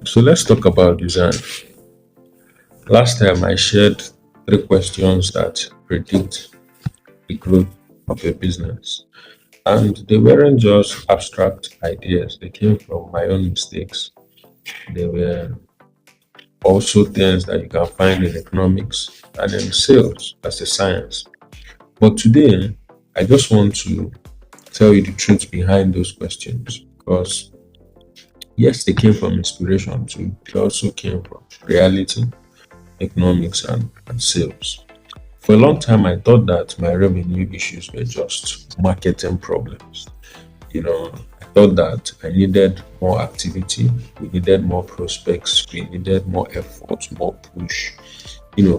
So let's talk about design. Last time I shared three questions that predict the growth of a business. And they weren't just abstract ideas, they came from my own mistakes. They were also things that you can find in economics and in sales as a science. But today, I just want to tell you the truth behind those questions because, yes, they came from inspiration too, they also came from reality, economics, and sales. For a long time, I thought that my revenue issues were just marketing problems. I thought that I needed more activity, we needed more prospects, we needed more effort, more push.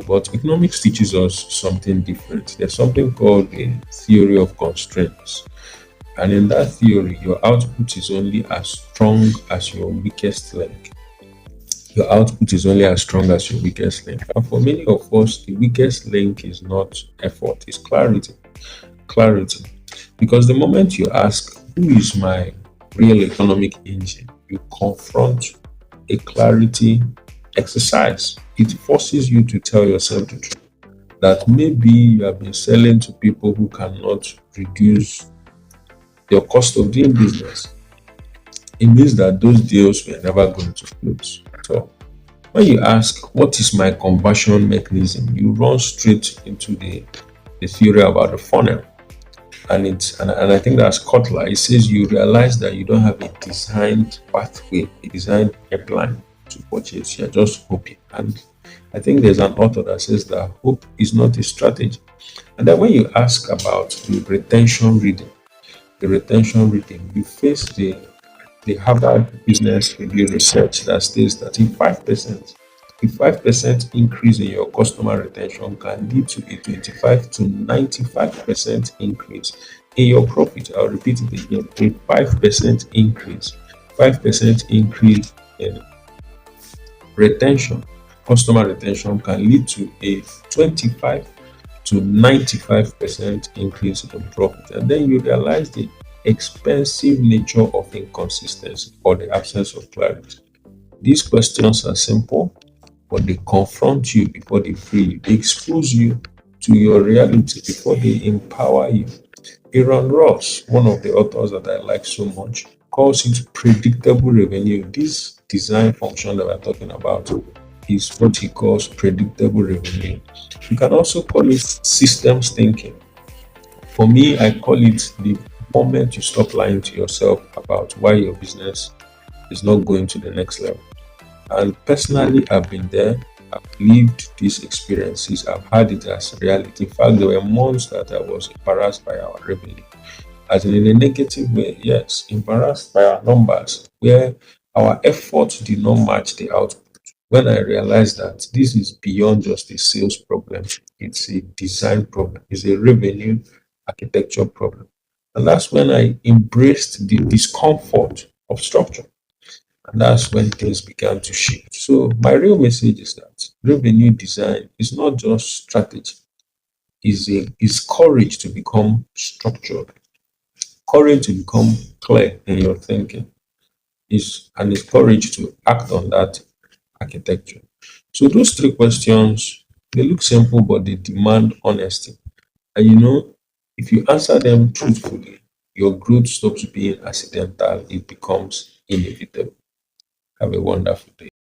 But economics teaches us something different. There's something called the theory of constraints. And in that theory, your output is only as strong as your weakest link. Your output is only as strong as your weakest link. And for many of us, the weakest link is not effort, it's clarity. Clarity. Because the moment you ask, who is my real economic engine, you confront a clarity exercise. It forces you to tell yourself the truth that maybe you have been selling to people who cannot reduce your cost of doing business. It means that those deals were never going to close at all. When you ask, what is my conversion mechanism, you run straight into the theory about the funnel. And I think that's Kotler. It says you realize that you don't have a designed pathway, a designed pipeline to purchase. You're just hoping. And I think there's an author that says that hope is not a strategy. And then when you ask about the retention reading, you face the Harvard Business Review research that states that if 5% increase in your customer retention can lead to a 25 to 95% increase in your profit. I'll repeat it again. A 5% increase in retention, customer retention can lead to a 25 to 95% increase in profit. And then you realize the expensive nature of inconsistency or the absence of clarity. These questions are simple, but they confront you before they free you. They expose you to your reality before they empower you. Aaron Ross, one of the authors that I like so much, calls it predictable revenue. This design function that we're talking about is what he calls predictable revenue. You can also call it systems thinking. For me, I call it the moment you stop lying to yourself about why your business is not going to the next level. And personally, I've been there. I've lived these experiences. I've had it as reality. In fact, there were months that I was embarrassed by our revenue. As in a negative way, yes, embarrassed by our numbers, where our efforts did not match the output. When I realized that this is beyond just a sales problem, it's a design problem, it's a revenue architecture problem. And that's when I embraced the discomfort of structure. And that's when things began to shift. So my real message is that revenue design is not just strategy, is courage to become structured, courage to become clear in your thinking, is and it's courage to act on that architecture. So those three questions, they look simple, but they demand honesty. And if you answer them truthfully, your growth stops being accidental, it becomes inevitable. Have a wonderful day.